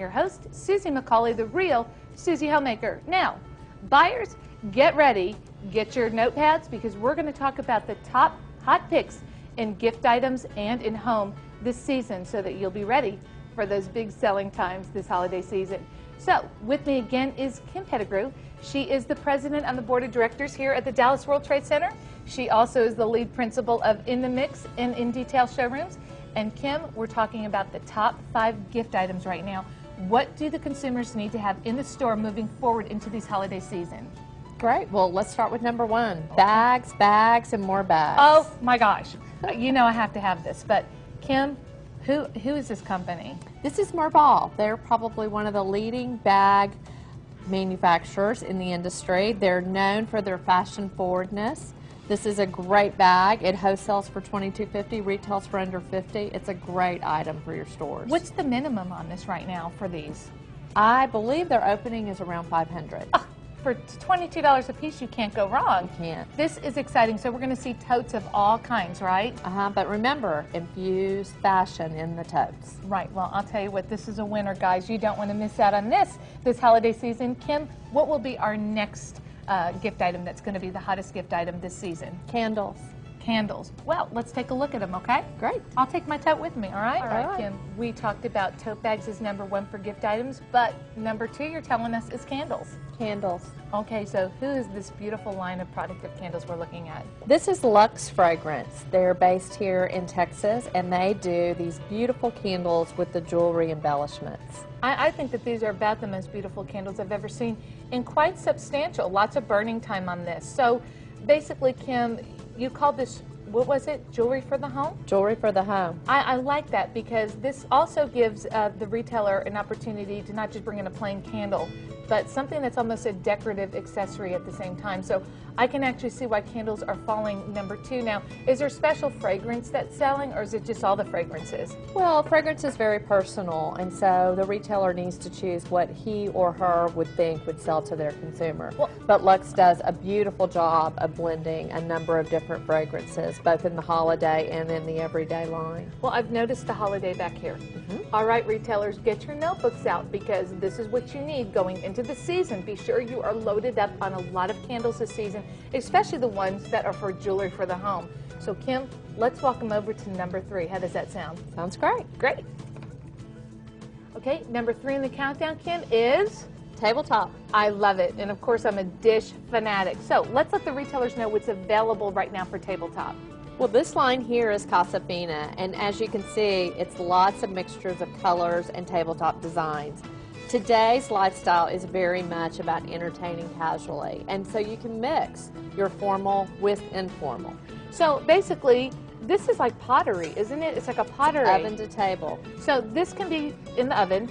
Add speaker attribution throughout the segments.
Speaker 1: your host, Susie McAuley, the real Susie Homemaker. Now, buyers, get ready, get your notepads, because we're going to talk about the top hot picks in gift items and in home this season so that you'll be ready for those big selling times this holiday season. So, with me again is Kim Pettigrew. She is the president on the board of directors here at the Dallas World Trade Center. She also is the lead principal of In the Mix and In Detail showrooms. And Kim, we're talking about the top 5 gift items right now. What do the consumers need to have in the store moving forward into these holiday season?
Speaker 2: Great. Well, let's start with number 1. Bags, bags, and more bags.
Speaker 1: Oh my gosh. You know I have to have this. But Kim, who is this company?
Speaker 2: This is McAuley. They're probably one of the leading bag manufacturers in the industry. They're known for their fashion forwardness. This is a great bag. It wholesales for $22.50, retails for under $50. It's a great item for your stores.
Speaker 1: What's the minimum on this right now for these?
Speaker 2: I believe their opening is around $500.
Speaker 1: For $22 a piece, you can't go wrong.
Speaker 2: You can't.
Speaker 1: This is exciting. So we're going to see totes of all kinds, right?
Speaker 2: But remember, infuse fashion in the totes.
Speaker 1: Right. Well, I'll tell you what, this is a winner, guys. You don't want to miss out on this holiday season. Kim, what will be our next gift item that's going to be the hottest gift item this season?
Speaker 2: Candles.
Speaker 1: Candles. Well, let's take a look at them, okay?
Speaker 2: Great.
Speaker 1: I'll take my tote with me, all right?
Speaker 2: All right,
Speaker 1: Kim. We talked about tote bags as number 1 for gift items, but number 2, you're telling us, is candles.
Speaker 2: Candles.
Speaker 1: Okay, so who is this beautiful line of product of candles we're looking at?
Speaker 2: This is Luxe Fragrance. They're based here in Texas, and they do these beautiful candles with the jewelry embellishments.
Speaker 1: I think that these are about the most beautiful candles I've ever seen, and quite substantial. Lots of burning time on this. So basically, Kim, you called this, what was it, jewelry for the home?
Speaker 2: Jewelry for the home.
Speaker 1: I like that because this also gives the retailer an opportunity to not just bring in a plain candle, but something that's almost a decorative accessory at the same time. So I can actually see why candles are falling number 2. Now, is there special fragrance that's selling, or is it just all the fragrances?
Speaker 2: Well, fragrance is very personal, and so the retailer needs to choose what he or her would think would sell to their consumer. But Luxe does a beautiful job of blending a number of different fragrances, both in the holiday and in the everyday line.
Speaker 1: Well, I've noticed the holiday back here. All right, retailers, get your notebooks out because this is what you need going into the season. Be sure you are loaded up on a lot of candles this season, especially the ones that are for jewelry for the home. So Kim, let's walk them over to number 3. How does that sound?
Speaker 2: Sounds great.
Speaker 1: Great. Okay, number 3 in the countdown, Kim, is?
Speaker 2: Tabletop.
Speaker 1: I love it. And of course, I'm a dish fanatic. So let's let the retailers know what's available right now for Tabletop.
Speaker 2: Well, this line here is Casa Fina, and as you can see, it's lots of mixtures of colors and tabletop designs. Today's lifestyle is very much about entertaining casually, and so you can mix your formal with informal.
Speaker 1: So basically, this is like pottery, isn't it? It's like a pottery.
Speaker 2: Oven to table.
Speaker 1: So this can be in the oven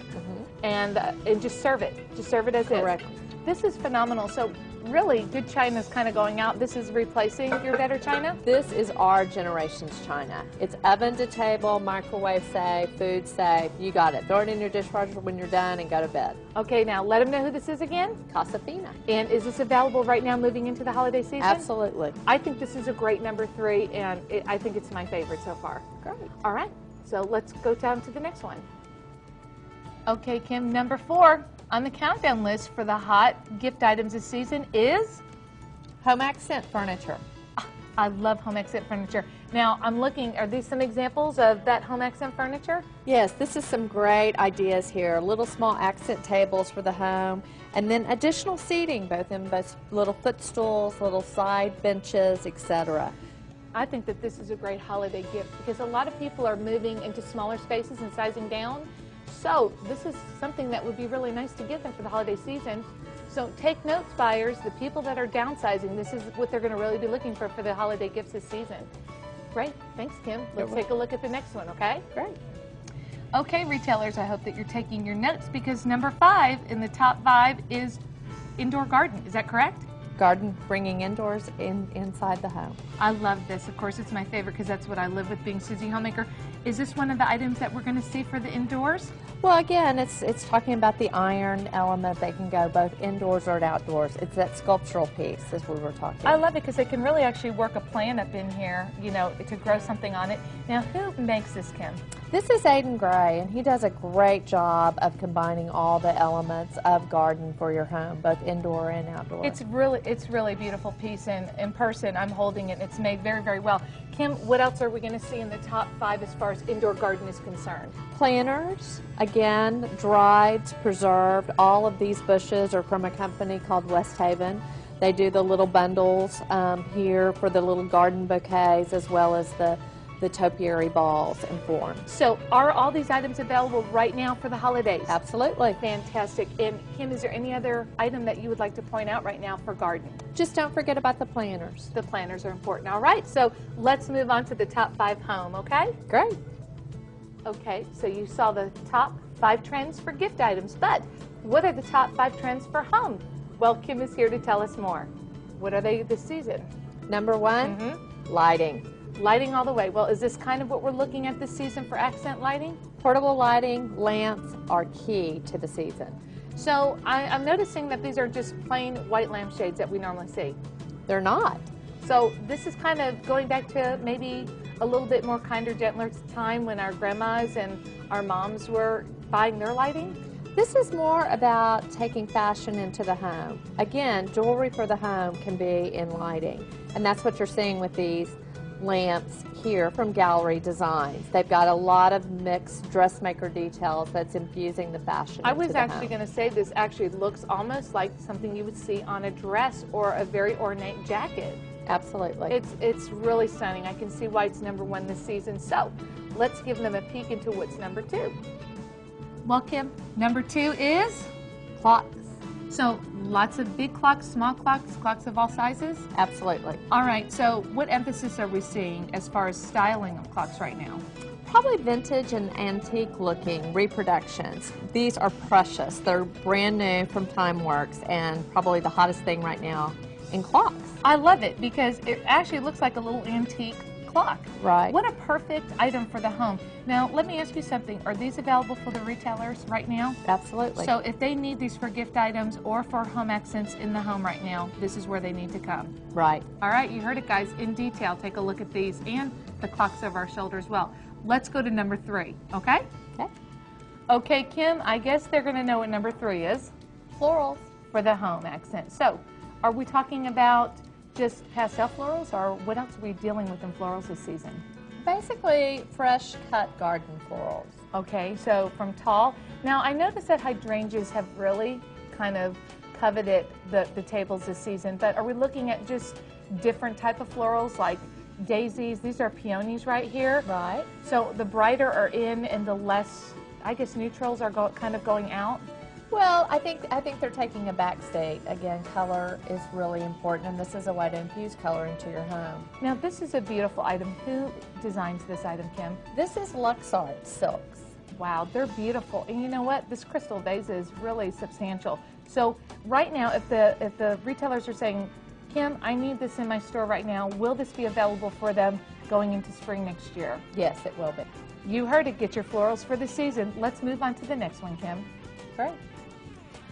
Speaker 1: and just serve it. Just serve it as is.
Speaker 2: Correct.
Speaker 1: This is phenomenal. So really, good china is kind of going out. This is replacing your better china?
Speaker 2: This is our generation's china. It's oven to table, microwave safe, food safe. You got it. Throw it in your dishwasher when you're done and go to bed.
Speaker 1: Okay, now let them know who this is again.
Speaker 2: Casa Fina.
Speaker 1: And is this available right now moving into the holiday season?
Speaker 2: Absolutely.
Speaker 1: I think this is a great number 3, and I think it's my favorite so far.
Speaker 2: Great.
Speaker 1: All right, so let's go down to the next one. Okay, Kim, number 4 on the countdown list for the hot gift items this season is?
Speaker 2: Home accent furniture.
Speaker 1: I love home accent furniture. Now, I'm looking, are these some examples of that home accent furniture?
Speaker 2: Yes, this is some great ideas here. Little small accent tables for the home, and then additional seating, both in little footstools, little side benches, etc.
Speaker 1: I think that this is a great holiday gift because a lot of people are moving into smaller spaces and sizing down. So this is something that would be really nice to give them for the holiday season. So take notes, buyers. The people that are downsizing, this is what they're going to really be looking for the holiday gifts this season. Great. Thanks, Kim. Let's take a look at the next one, okay?
Speaker 2: Great.
Speaker 1: Okay, retailers, I hope that you're taking your notes because number 5 in the top 5 is indoor garden. Is that correct?
Speaker 2: garden, bringing indoors inside the home.
Speaker 1: I love this. Of course, it's my favorite because that's what I live with, being Susie Homemaker. Is this one of the items that we're going to see for the indoors?
Speaker 2: Well, again, it's talking about the iron element. They can go both indoors or outdoors. It's that sculptural piece, as we were talking.
Speaker 1: I love it because they can really actually work a plant up in here, you know, to grow something on it. Now, who makes this, Kim?
Speaker 2: This is Aiden Gray, and he does a great job of combining all the elements of garden for your home, both indoor and outdoor.
Speaker 1: It's really a beautiful piece, and in person, I'm holding it, and it's made very, very well. Kim, what else are we going to see in the top 5 as far as indoor garden is concerned?
Speaker 2: Planters, again, dried, preserved. All of these bushes are from a company called West Haven. They do the little bundles here for the little garden bouquets, as well as the topiary balls and forms.
Speaker 1: So are all these items available right now for the holidays?
Speaker 2: Absolutely.
Speaker 1: Fantastic. And Kim, is there any other item that you would like to point out right now for garden?
Speaker 2: Just don't forget about the planters.
Speaker 1: The planters are important. All right, so let's move on to the top 5 home, okay?
Speaker 2: Great.
Speaker 1: Okay, so you saw the top 5 trends for gift items, but what are the top 5 trends for home? Well, Kim is here to tell us more. What are they this season?
Speaker 2: Number 1, lighting.
Speaker 1: Lighting all the way. Well, is this kind of what we're looking at this season for accent lighting?
Speaker 2: Portable lighting, lamps are key to the season.
Speaker 1: So I'm noticing that these are just plain white lampshades that we normally see.
Speaker 2: They're not.
Speaker 1: So this is kind of going back to maybe a little bit more kinder, gentler time when our grandmas and our moms were buying their lighting.
Speaker 2: This is more about taking fashion into the home. Again, jewelry for the home can be in lighting, and that's what you're seeing with these lamps here from Gallery Designs. They've got a lot of mixed dressmaker details that's infusing the fashion.
Speaker 1: I was actually going to say this actually looks almost like something you would see on a dress or a very ornate jacket.
Speaker 2: Absolutely.
Speaker 1: It's really stunning. I can see why it's number 1 this season. So let's give them a peek into what's number 2. Well, Kim, number 2 is
Speaker 2: Clocks.
Speaker 1: so lots of big clocks, small clocks, clocks of all sizes.
Speaker 2: Absolutely.
Speaker 1: All right, so what emphasis are we seeing as far as styling of clocks right now?
Speaker 2: Probably vintage and antique looking reproductions. These are precious. They're brand new from Timeworks and probably the hottest thing right now in clocks.
Speaker 1: I love it because it actually looks like a little antique clock.
Speaker 2: Right.
Speaker 1: What a perfect item for the home. Now, let me ask you something. Are these available for the retailers right now?
Speaker 2: Absolutely.
Speaker 1: So if they need these for gift items or for home accents in the home right now, this is where they need to come.
Speaker 2: Right.
Speaker 1: All right, you heard it, guys, in detail. Take a look at these and the clocks over our shoulder as well. Let's go to number 3, okay?
Speaker 2: Okay.
Speaker 1: Okay, Kim, I guess they're going to know what number 3 is.
Speaker 2: Florals.
Speaker 1: For the home accent. So, are we talking about just pastel florals, or what else are we dealing with in florals this season?
Speaker 2: Basically, fresh cut garden florals.
Speaker 1: Okay, so from tall. Now, I noticed that hydrangeas have really kind of coveted the tables this season, but are we looking at just different type of florals like daisies? These are peonies right here.
Speaker 2: Right.
Speaker 1: So the brighter are in and the less, I guess, neutrals are kind of going out.
Speaker 2: Well, I think they're taking a back state. Again, color is really important, and this is a way to infuse color into your home.
Speaker 1: Now, this is a beautiful item. Who designs this item, Kim?
Speaker 2: This is LuxArt Silks.
Speaker 1: Wow, they're beautiful. And you know what? This crystal vase is really substantial. So right now, if the retailers are saying, Kim, I need this in my store right now, will this be available for them going into spring next year?
Speaker 2: Yes, it will be.
Speaker 1: You heard it. Get your florals for the season. Let's move on to the next one, Kim.
Speaker 2: Great.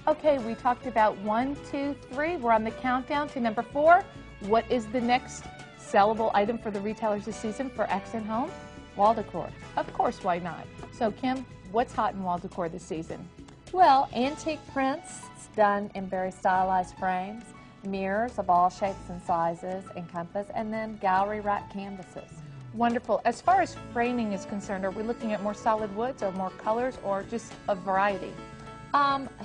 Speaker 1: Okay, we talked about 1, 2, 3. We're on the countdown to number 4. What is the next sellable item for the retailers this season for accent home?
Speaker 2: Wall decor.
Speaker 1: Of course, why not? So, Kim, what's hot in wall decor this season?
Speaker 2: Well, antique prints done in very stylized frames, mirrors of all shapes and sizes and compass, and then gallery rack canvases.
Speaker 1: Wonderful. As far as framing is concerned, are we looking at more solid woods or more colors or just a variety?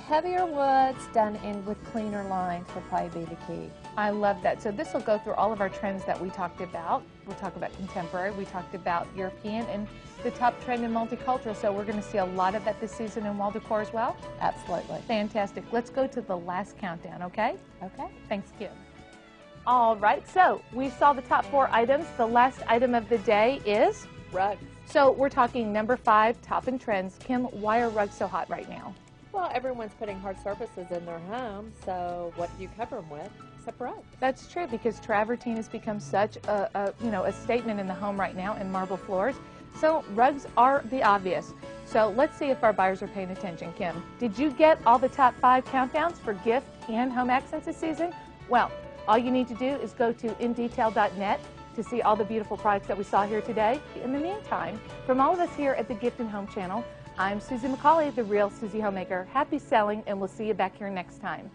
Speaker 2: Heavier woods done in with cleaner lines will probably be the key.
Speaker 1: I love that. So this will go through all of our trends that we talked about. We'll talk about contemporary, we talked about European, and the top trend in multicultural. So we're going to see a lot of that this season in wall decor as well?
Speaker 2: Absolutely.
Speaker 1: Fantastic. Let's go to the last countdown, okay?
Speaker 2: Okay.
Speaker 1: Thanks, Kim. All right, so we saw the top 4 items. The last item of the day is?
Speaker 2: Rugs.
Speaker 1: So we're talking number 5, top and trends. Kim, why are rugs so hot right now?
Speaker 2: Well, everyone's putting hard surfaces in their home, so what do you cover them with? except rug.
Speaker 1: That's true, because travertine has become such a statement in the home right now in marble floors. So rugs are the obvious. So let's see if our buyers are paying attention. Kim, did you get all the top 5 countdowns for gift and home accents this season? Well, all you need to do is go to indetail.net to see all the beautiful products that we saw here today. In the meantime, from all of us here at the Gift and Home channel, I'm Susie McAuley, the real Susie Homemaker. Happy selling, and we'll see you back here next time.